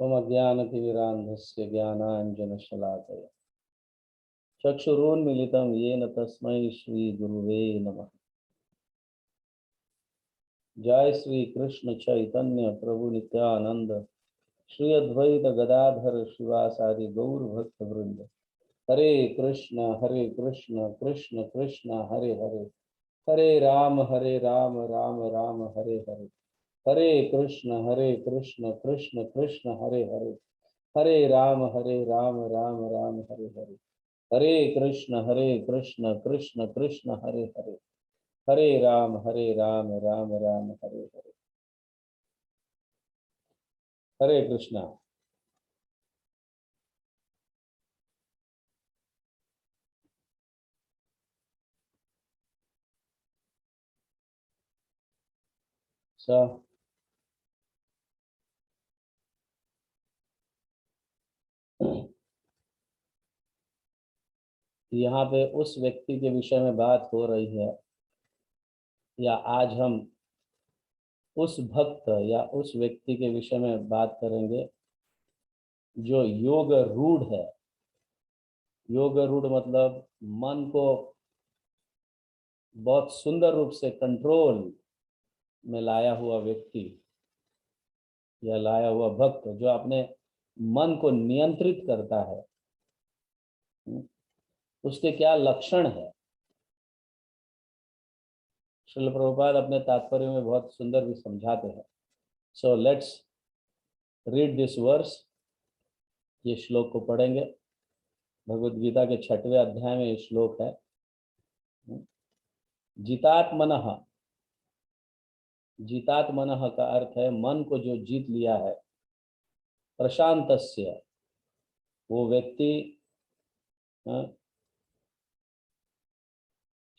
त्वमज्ञानतिमिरान्धस्य ज्ञानाञ्जनशलाकया चक्षुरुन्मीलितं येन तस्मै श्रीगुरुवे नमः। जय श्री कृष्ण चैतन्य प्रभु नित्यानंद श्री अद्वैत गदाधर शिवासादि गौर भक्त वृंद। हरे कृष्ण कृष्ण कृष्ण हरे हरे, हरे राम राम राम हरे हरे। हरे कृष्ण कृष्ण कृष्ण हरे हरे, हरे राम राम राम हरे हरे। हरे कृष्ण कृष्ण कृष्ण हरे हरे, हरे राम राम राम हरे हरे। हरे कृष्णा। यहाँ पे उस व्यक्ति के विषय में बात हो रही है, या आज हम उस भक्त या उस व्यक्ति के विषय में बात करेंगे जो योग रूढ़ है। योग रूढ़ मतलब मन को बहुत सुंदर रूप से कंट्रोल में लाया हुआ व्यक्ति या लाया हुआ भक्त जो अपने मन को नियंत्रित करता है। उसके क्या लक्षण है? श्रील प्रभुपाद अपने तात्पर्य में बहुत सुंदर भी समझाते हैं। So let's read this verse. ये श्लोक को पढ़ेंगे। भगवद गीता के 6वें अध्याय में ये श्लोक है। जितात्मनः, जितात्मनः का अर्थ है मन को जो जीत लिया है। प्रशांतस्य, वो व्यक्ति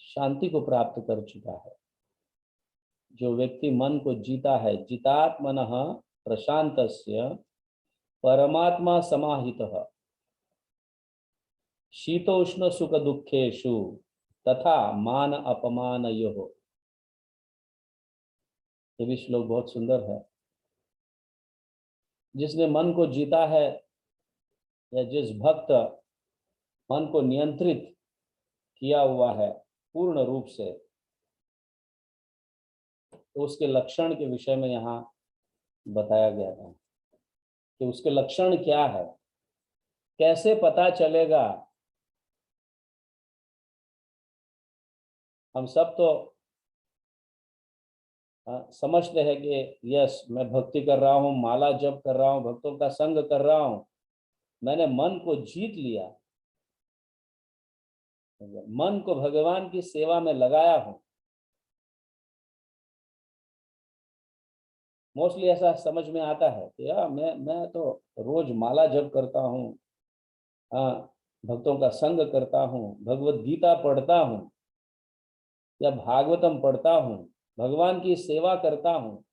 शांति को प्राप्त कर चुका है। जो व्यक्ति मन को जीता है, जितात्मनः प्रशांतस्य परमात्मा समाहितः शीतोष्ण सुख दुखेषु तथा मान अपमानयोः। ये भी श्लोक बहुत सुंदर है। जिसने मन को जीता है या जिस भक्त मन को नियंत्रित किया हुआ है पूर्ण रूप से, तो उसके लक्षण के विषय में यहाँ बताया गया था कि उसके लक्षण क्या है, कैसे पता चलेगा। हम सब तो समझते हैं कि यस, मैं भक्ति कर रहा हूँ, माला जप कर रहा हूँ, भक्तों का संग कर रहा हूँ, मैंने मन को जीत लिया, मन को भगवान की सेवा में लगाया हूँ। मोस्टली ऐसा समझ में आता है कि यार मैं तो रोज माला जप करता हूँ, भक्तों का संग करता हूँ, भगवत गीता पढ़ता हूँ या भागवतम पढ़ता हूँ, भगवान की सेवा करता हूँ।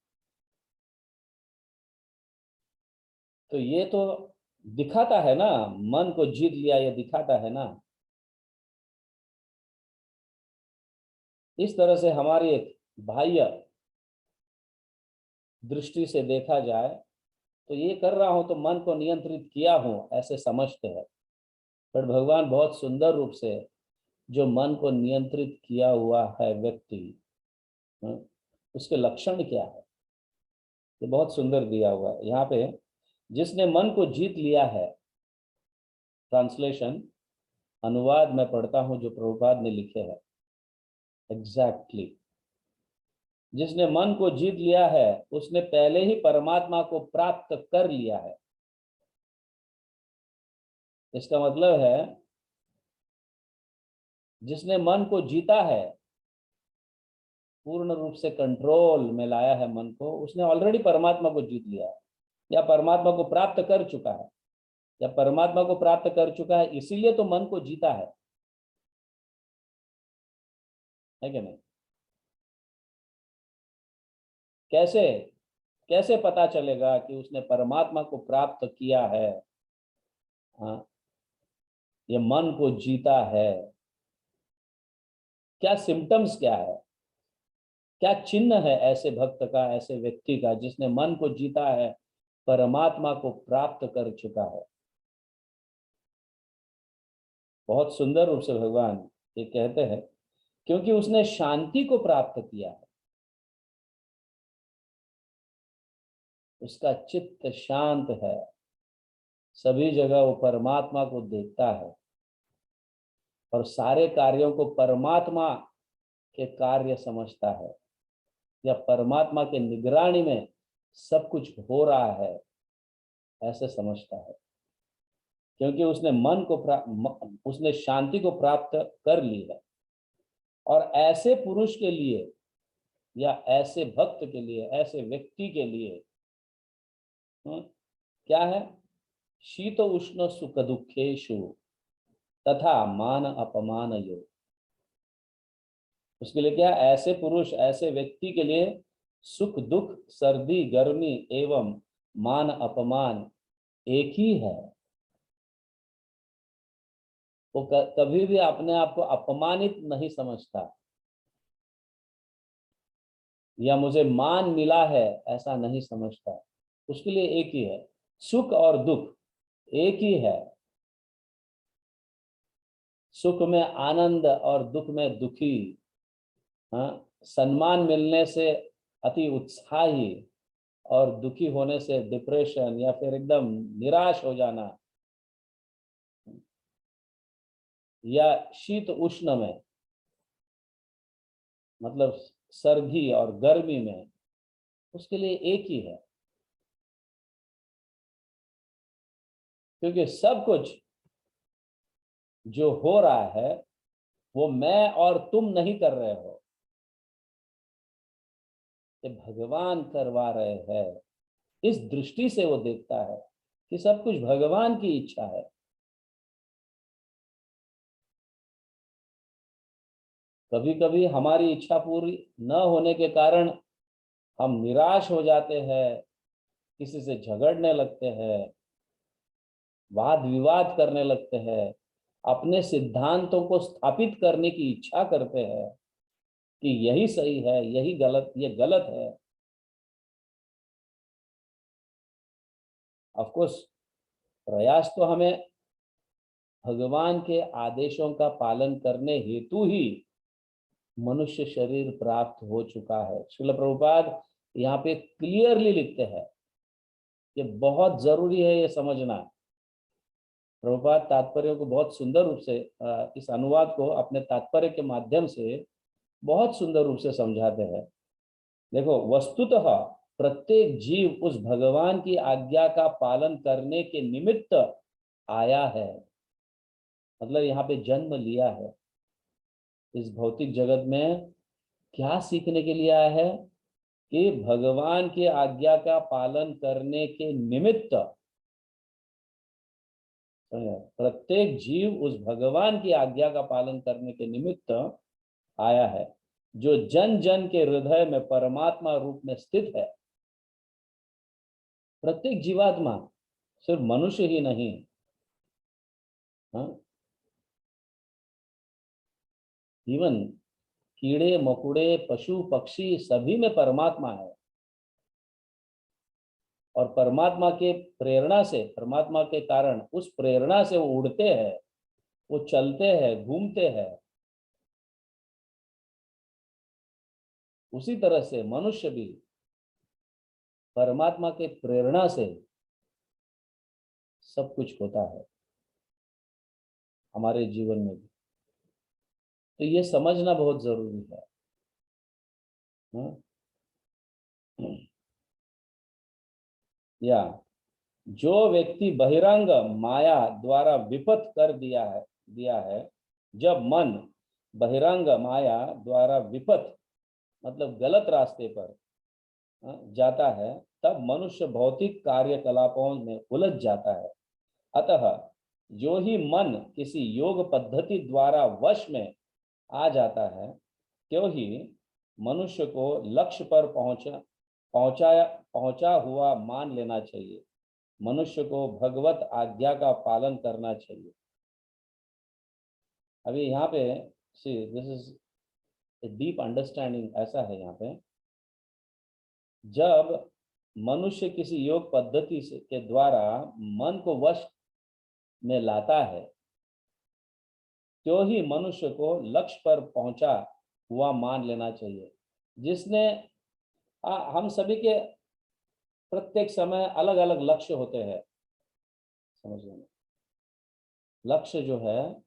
तो ये तो दिखाता है ना, मन को जीत लिया, ये दिखाता है ना। इस तरह से हमारी एक बाह्य दृष्टि से देखा जाए तो ये कर रहा हूं तो मन को नियंत्रित किया हूं, ऐसे समझते हैं। पर भगवान बहुत सुंदर रूप से जो मन को नियंत्रित किया हुआ है व्यक्ति, उसके लक्षण क्या है, ये बहुत सुंदर दिया हुआ है यहाँ पे। जिसने मन को जीत लिया है, ट्रांसलेशन अनुवाद में पढ़ता हूं जो प्रभुपाद ने लिखे हैं। एग्जैक्टली, जिसने मन को जीत लिया है उसने पहले ही परमात्मा को प्राप्त कर लिया है। इसका मतलब है जिसने मन को जीता है, पूर्ण रूप से कंट्रोल में लाया है मन को, उसने ऑलरेडी परमात्मा को जीत लिया है या परमात्मा को प्राप्त कर चुका है, या परमात्मा को प्राप्त कर चुका है, इसीलिए तो मन को जीता है कि नहीं? कैसे कैसे पता चलेगा कि उसने परमात्मा को प्राप्त किया है? हाँ, ये मन को जीता है। क्या सिम्टम्स क्या है, क्या चिन्ह है ऐसे भक्त का, ऐसे व्यक्ति का जिसने मन को जीता है, परमात्मा को प्राप्त कर चुका है। बहुत सुंदर रूप से भगवान ये कहते हैं, क्योंकि उसने शांति को प्राप्त किया है। उसका चित्त शांत है, सभी जगह वो परमात्मा को देखता है और सारे कार्यों को परमात्मा के कार्य समझता है, या परमात्मा के निगरानी में सब कुछ हो रहा है ऐसे समझता है। क्योंकि उसने उसने शांति को प्राप्त कर ली है। और ऐसे पुरुष के लिए या ऐसे भक्त के लिए, ऐसे व्यक्ति के लिए क्या है? शीत उष्ण सुख दुखेशु तथा मान अपमान योग। उसके लिए क्या? ऐसे पुरुष, ऐसे व्यक्ति के लिए सुख दुख, सर्दी गर्मी एवं मान अपमान एक ही है। वो कभी भी अपने आप को अपमानित नहीं समझता, या मुझे मान मिला है ऐसा नहीं समझता। उसके लिए एक ही है, सुख और दुख एक ही है। सुख में आनंद और दुख में दुखी, हाँ, सम्मान मिलने से अति उत्साही और दुखी होने से डिप्रेशन या फिर एकदम निराश हो जाना, या शीत उष्ण में मतलब सर्दी और गर्मी में, उसके लिए एक ही है। क्योंकि सब कुछ जो हो रहा है वो मैं और तुम नहीं कर रहे हो, ये भगवान करवा रहे हैं। इस दृष्टि से वो देखता है कि सब कुछ भगवान की इच्छा है। कभी कभी हमारी इच्छा पूरी न होने के कारण हम निराश हो जाते हैं, किसी से झगड़ने लगते हैं, वाद विवाद करने लगते हैं, अपने सिद्धांतों को स्थापित करने की इच्छा करते हैं कि यही सही है, यही गलत, ये गलत है। ऑफ कोर्स प्रयास तो हमें भगवान के आदेशों का पालन करने हेतु ही मनुष्य शरीर प्राप्त हो चुका है। श्रील प्रभुपाद यहाँ पे क्लियरली लिखते हैं, ये बहुत जरूरी है ये समझना। प्रभुपाद तात्पर्यों को बहुत सुंदर रूप से इस अनुवाद को अपने तात्पर्य के माध्यम से बहुत सुंदर रूप से समझाते हैं। देखो, वस्तुतः प्रत्येक जीव उस भगवान की आज्ञा का पालन करने के निमित्त आया है, मतलब यहाँ पे जन्म लिया है। इस भौतिक जगत में क्या सीखने के लिए आया है? कि भगवान की आज्ञा का पालन करने के निमित्त प्रत्येक जीव उस भगवान की आज्ञा का पालन करने के निमित्त आया है, जो जन जन के हृदय में परमात्मा रूप में स्थित है। प्रत्येक जीवात्मा, सिर्फ मनुष्य ही नहीं, हाँ, इवन कीड़े मकोड़े पशु पक्षी सभी में परमात्मा है। और परमात्मा के प्रेरणा से, परमात्मा के कारण उस प्रेरणा से वो उड़ते हैं, वो चलते हैं, घूमते हैं। उसी तरह से मनुष्य भी परमात्मा के प्रेरणा से सब कुछ होता है हमारे जीवन में भी। तो ये समझना बहुत जरूरी है। हाँ? या जो व्यक्ति बहिरंग माया द्वारा विपथ कर दिया है, जब मन बहिरंग माया द्वारा विपथ मतलब गलत रास्ते पर जाता है, तब मनुष्य भौतिक कार्यकलापों में उलझ जाता है। अतः जो ही मन किसी योग पद्धति द्वारा वश में आ जाता है, क्यों ही मनुष्य को लक्ष्य पर पहुंचा हुआ मान लेना चाहिए। मनुष्य को भगवत आज्ञा का पालन करना चाहिए। अभी यहाँ पे see this is a deep understanding ऐसा है यहाँ पे, जब मनुष्य किसी योग पद्धति से के द्वारा मन को वश में लाता है, त्यों ही मनुष्य को लक्ष्य पर पहुंचा हुआ मान लेना चाहिए। जिसने हम सभी के प्रत्येक समय अलग अलग लक्ष्य होते हैं, समझ लेना। लक्ष्य जो है,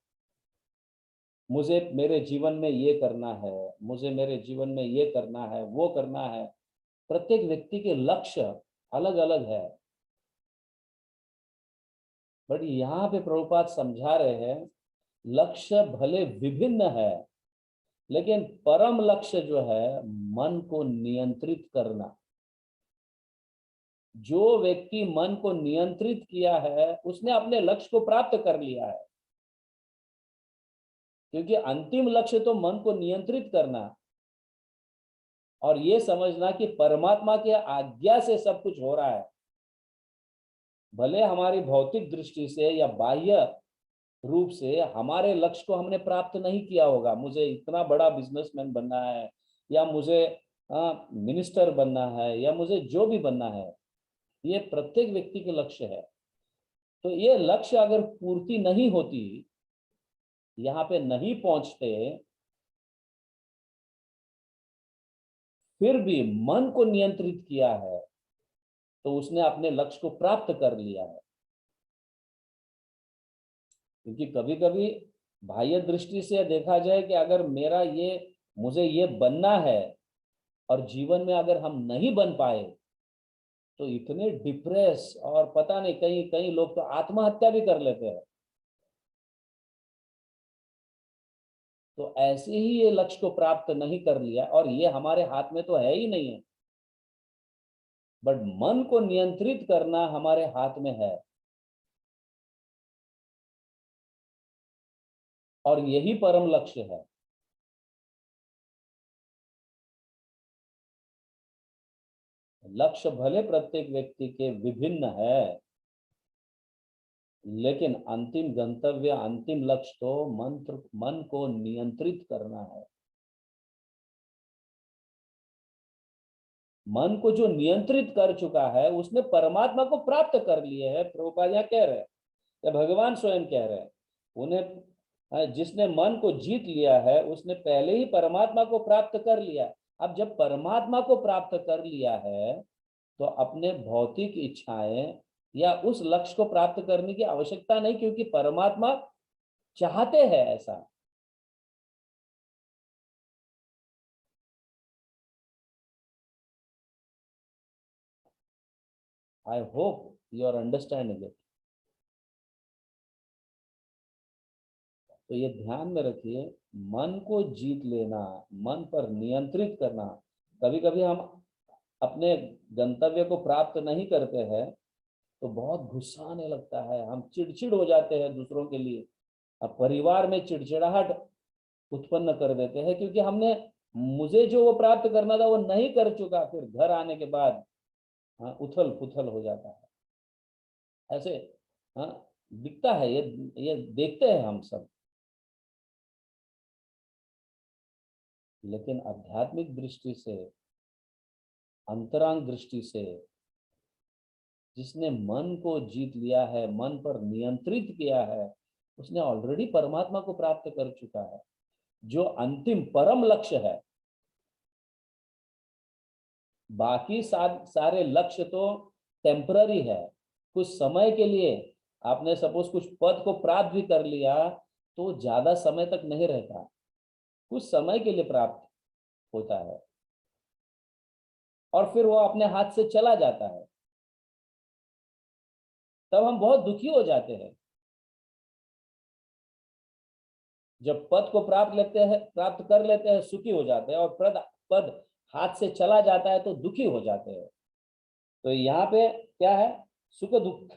मुझे मेरे जीवन में ये करना है, मुझे मेरे जीवन में ये करना है, वो करना है। प्रत्येक व्यक्ति के लक्ष्य अलग अलग है। बट यहाँ पे प्रभुपाद समझा रहे हैं, लक्ष्य भले विभिन्न है, लेकिन परम लक्ष्य जो है मन को नियंत्रित करना। जो व्यक्ति मन को नियंत्रित किया है उसने अपने लक्ष्य को प्राप्त कर लिया है। क्योंकि अंतिम लक्ष्य तो मन को नियंत्रित करना और ये समझना कि परमात्मा की आज्ञा से सब कुछ हो रहा है। भले हमारी भौतिक दृष्टि से या बाह्य रूप से हमारे लक्ष्य को हमने प्राप्त नहीं किया होगा, मुझे इतना बड़ा बिजनेसमैन बनना है, या मुझे मिनिस्टर बनना है, या मुझे जो भी बनना है, ये प्रत्येक व्यक्ति के लक्ष्य है। तो ये लक्ष्य अगर पूर्ति नहीं होती, यहाँ पे नहीं पहुंचते, फिर भी मन को नियंत्रित किया है तो उसने अपने लक्ष्य को प्राप्त कर लिया है। क्योंकि कभी कभी बाह्य दृष्टि से देखा जाए कि अगर मुझे ये बनना है और जीवन में अगर हम नहीं बन पाए तो इतने डिप्रेस, और पता नहीं कई कई लोग तो आत्महत्या भी कर लेते हैं। तो ऐसे ही ये लक्ष्य को प्राप्त नहीं कर लिया, और ये हमारे हाथ में तो है ही नहीं है, बट मन को नियंत्रित करना हमारे हाथ में है। और यही परम लक्ष्य है। लक्ष्य भले प्रत्येक व्यक्ति के विभिन्न है, लेकिन अंतिम गंतव्य, अंतिम लक्ष्य तो मन को नियंत्रित करना है। मन को जो नियंत्रित कर चुका है उसने परमात्मा को प्राप्त कर लिए है। प्रभुपाद यहाँ कह रहे हैं, या भगवान स्वयं कह रहे हैं, जिसने मन को जीत लिया है उसने पहले ही परमात्मा को प्राप्त कर लिया। अब जब परमात्मा को प्राप्त कर लिया है तो अपने भौतिक इच्छाएं या उस लक्ष्य को प्राप्त करने की आवश्यकता नहीं, क्योंकि परमात्मा चाहते हैं ऐसा। I hope you are understanding it. तो ये ध्यान में रखिए, मन को जीत लेना, मन पर नियंत्रित करना। कभी कभी हम अपने गंतव्य को प्राप्त नहीं करते हैं तो बहुत गुस्सा आने लगता है, हम चिड़चिड़ हो जाते हैं दूसरों के लिए। अब परिवार में चिड़चिड़ाहट उत्पन्न कर देते हैं क्योंकि हमने मुझे जो वो प्राप्त करना था वो नहीं कर चुका, फिर घर आने के बाद हाँ उथल पुथल हो जाता है ऐसे। हाँ, दिखता है, ये देखते हैं हम सब। लेकिन आध्यात्मिक दृष्टि से, अंतरांग दृष्टि से, जिसने मन को जीत लिया है, मन पर नियंत्रित किया है, उसने ऑलरेडी परमात्मा को प्राप्त कर चुका है, जो अंतिम परम लक्ष्य है। बाकी सारे लक्ष्य तो टेम्पररी है, कुछ समय के लिए। आपने सपोज कुछ पद को प्राप्त भी कर लिया तो ज्यादा समय तक नहीं रहता, कुछ समय के लिए प्राप्त होता है और फिर वो अपने हाथ से चला जाता है। तब हम बहुत दुखी हो जाते हैं। जब पद को प्राप्त कर लेते हैं सुखी हो जाते हैं, और पद हाथ से चला जाता है तो दुखी हो जाते हैं। तो यहाँ पे क्या है, सुख दुख,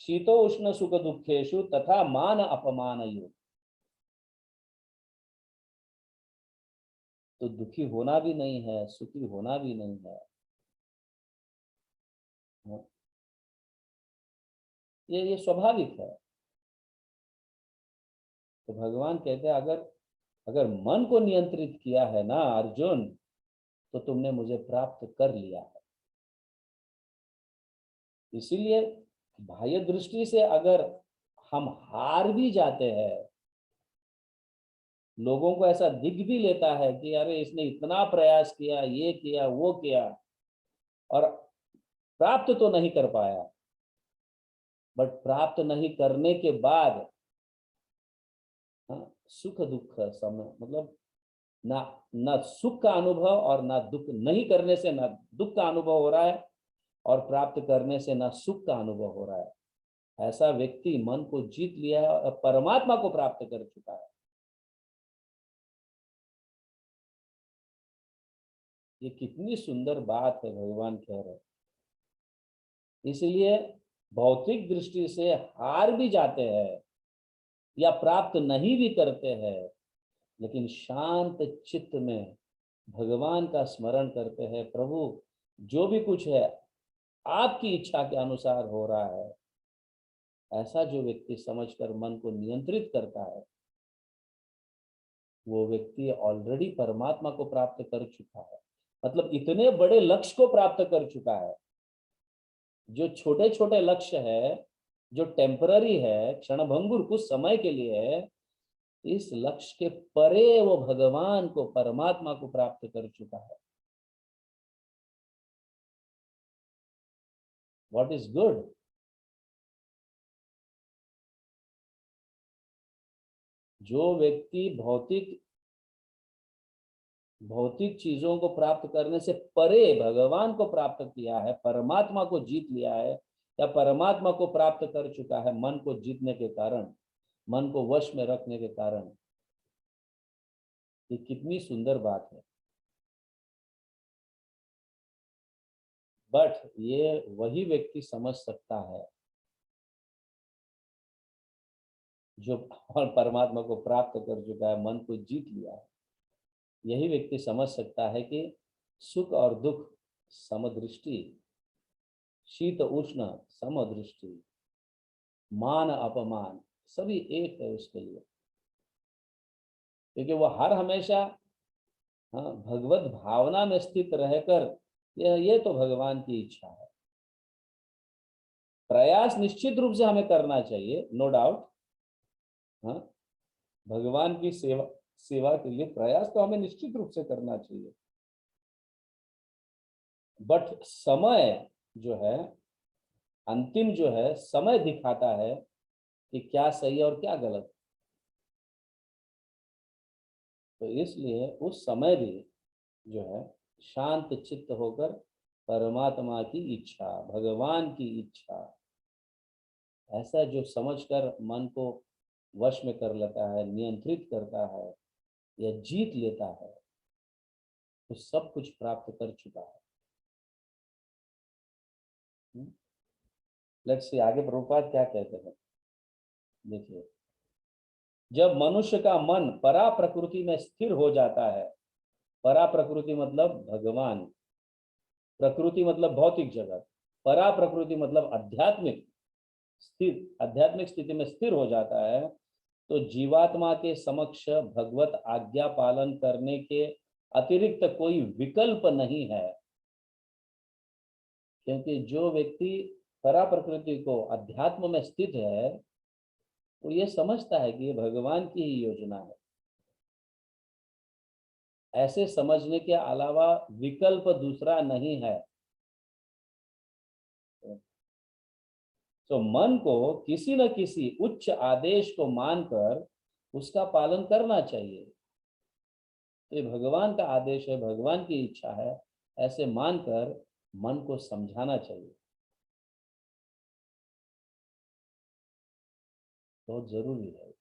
शीतो उष्ण सुख दुखेशु तथा मान अपमान योग। तो दुखी होना भी नहीं है, सुखी होना भी नहीं है। ये स्वाभाविक है। तो भगवान कहते हैं, अगर अगर मन को नियंत्रित किया है ना अर्जुन, तो तुमने मुझे प्राप्त कर लिया है। इसीलिए बाह्य दृष्टि से अगर हम हार भी जाते हैं, लोगों को ऐसा दिख भी लेता है कि अरे इसने इतना प्रयास किया, ये किया, वो किया, और प्राप्त तो नहीं कर पाया, बट प्राप्त नहीं करने के बाद सुख दुख समय मतलब ना ना सुख का अनुभव और ना दुख, नहीं करने से ना दुख का अनुभव हो रहा है और प्राप्त करने से ना सुख का अनुभव हो रहा है। ऐसा व्यक्ति मन को जीत लिया है और परमात्मा को प्राप्त कर चुका है। ये कितनी सुंदर बात है, भगवान कह रहे हैं। इसलिए भौतिक दृष्टि से हार भी जाते हैं या प्राप्त नहीं भी करते हैं, लेकिन शांत चित्त में भगवान का स्मरण करते हैं, प्रभु जो भी कुछ है आपकी इच्छा के अनुसार हो रहा है। ऐसा जो व्यक्ति समझकर मन को नियंत्रित करता है, वो व्यक्ति ऑलरेडी परमात्मा को प्राप्त कर चुका है। मतलब इतने बड़े लक्ष्य को प्राप्त कर चुका है। जो छोटे छोटे लक्ष्य है, जो टेम्पररी है, क्षणभंगुर कुछ समय के लिए है, इस लक्ष्य के परे वो भगवान को, परमात्मा को प्राप्त कर चुका है। What is good. जो व्यक्ति भौतिक भौतिक चीजों को प्राप्त करने से परे भगवान को प्राप्त किया है, परमात्मा को जीत लिया है, या परमात्मा को प्राप्त कर चुका है मन को जीतने के कारण, मन को वश में रखने के कारण, ये कितनी सुंदर बात है। बट ये वही व्यक्ति समझ सकता है जो परमात्मा को प्राप्त कर चुका है, मन को जीत लिया है। यही व्यक्ति समझ सकता है कि सुख और दुख समदृष्टि, शीत उष्ण समदृष्टि, मान अपमान सभी एक है उसके लिए, क्योंकि वो हर हमेशा भगवत भावना में स्थित रहकर, ये तो भगवान की इच्छा है। प्रयास निश्चित रूप से हमें करना चाहिए, नो डाउट। हाँ, भगवान की सेवा सेवा के लिए प्रयास तो हमें निश्चित रूप से करना चाहिए, बट समय जो है, अंतिम जो है, समय दिखाता है कि क्या सही और क्या गलत। तो इसलिए उस समय भी जो है शांत चित्त होकर परमात्मा की इच्छा, भगवान की इच्छा, ऐसा जो समझकर मन को वश में कर लेता है, नियंत्रित करता है या जीत लेता है, तो सब कुछ प्राप्त कर चुका है। लेट्स सी आगे प्रभुपाद क्या कहते हैं। देखिए, जब मनुष्य का मन परा प्रकृति में स्थिर हो जाता है, परा प्रकृति मतलब भगवान, प्रकृति मतलब भौतिक जगत, परा प्रकृति मतलब आध्यात्मिक स्थिर, आध्यात्मिक स्थिति में स्थिर हो जाता है, तो जीवात्मा के समक्ष भगवत आज्ञा पालन करने के अतिरिक्त कोई विकल्प नहीं है। क्योंकि जो व्यक्ति परा प्रकृति को, अध्यात्म में स्थित है, वो ये समझता है कि ये भगवान की ही योजना है। ऐसे समझने के अलावा विकल्प दूसरा नहीं है। तो मन को किसी न किसी उच्च आदेश को मानकर उसका पालन करना चाहिए। तो ये भगवान का आदेश है, भगवान की इच्छा है, ऐसे मानकर मन को समझाना चाहिए, बहुत जरूरी है।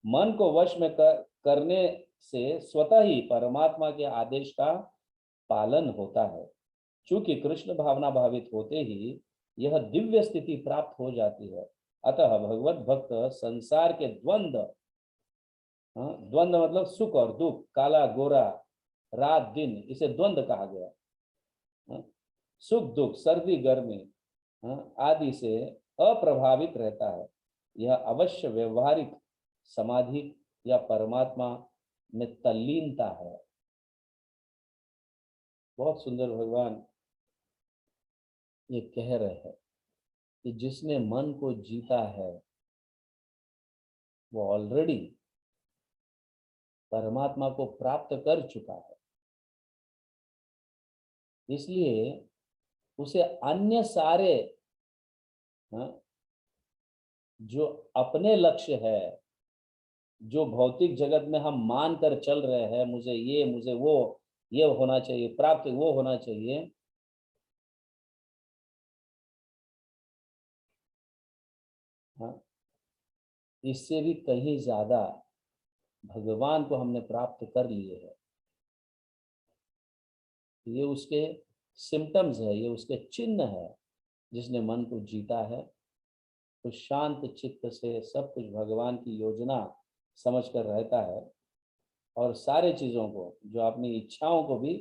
मन को वश में करने से स्वतः ही परमात्मा के आदेश का पालन होता है। चूंकि कृष्ण भावना भावित होते ही यह दिव्य स्थिति प्राप्त हो जाती है। अतः भगवत भक्त संसार के द्वंद्व, द्वंद्व मतलब सुख और दुख, काला गोरा, रात दिन, इसे द्वंद्व कहा गया। सुख दुख, सर्दी गर्मी आदि से अप्रभावित रहता है। यह अवश्य व्यवहारिक समाधि या परमात्मा में तल्लीनता है। बहुत सुंदर भगवान ये कह रहे हैं कि जिसने मन को जीता है वो ऑलरेडी परमात्मा को प्राप्त कर चुका है। इसलिए उसे अन्य सारे, हाँ, जो अपने लक्ष्य है, जो भौतिक जगत में हम मान कर चल रहे हैं, मुझे ये, मुझे वो, ये होना चाहिए, प्राप्त वो होना चाहिए, हाँ, इससे भी कहीं ज्यादा भगवान को हमने प्राप्त कर लिए है। ये उसके सिम्टम्स है, ये उसके चिन्ह है। जिसने मन को जीता है तो शांत चित्त से सब कुछ भगवान की योजना समझ कर रहता है, और सारे चीजों को, जो अपनी इच्छाओं को भी,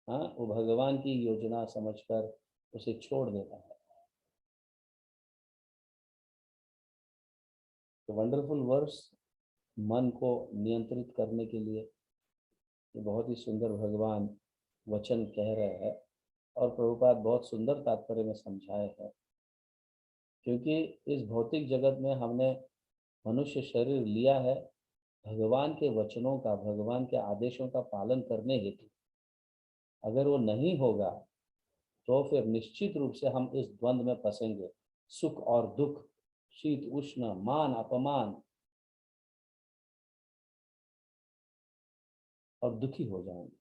हाँ, वो भगवान की योजना समझकर उसे छोड़ देता है। तो वंडरफुल वर्स मन को नियंत्रित करने के लिए ये बहुत ही सुंदर भगवान वचन कह रहे हैं, और प्रभुपाद बहुत सुंदर तात्पर्य में समझाए हैं। क्योंकि इस भौतिक जगत में हमने मनुष्य शरीर लिया है भगवान के वचनों का, भगवान के आदेशों का पालन करने हेतु। अगर वो नहीं होगा तो फिर निश्चित रूप से हम इस द्वंद में फंसेंगे, सुख और दुख, शीत उष्ण, मान अपमान, और दुखी हो जाएंगे।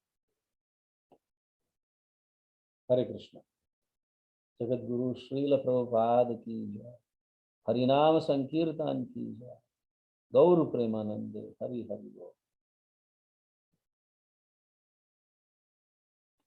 हरे कृष्ण। जगत गुरु श्रील प्रभुपाद की जय। हरिनाम संकीर्तन की जय। गौर प्रेमानंदे हरि हरि बोल।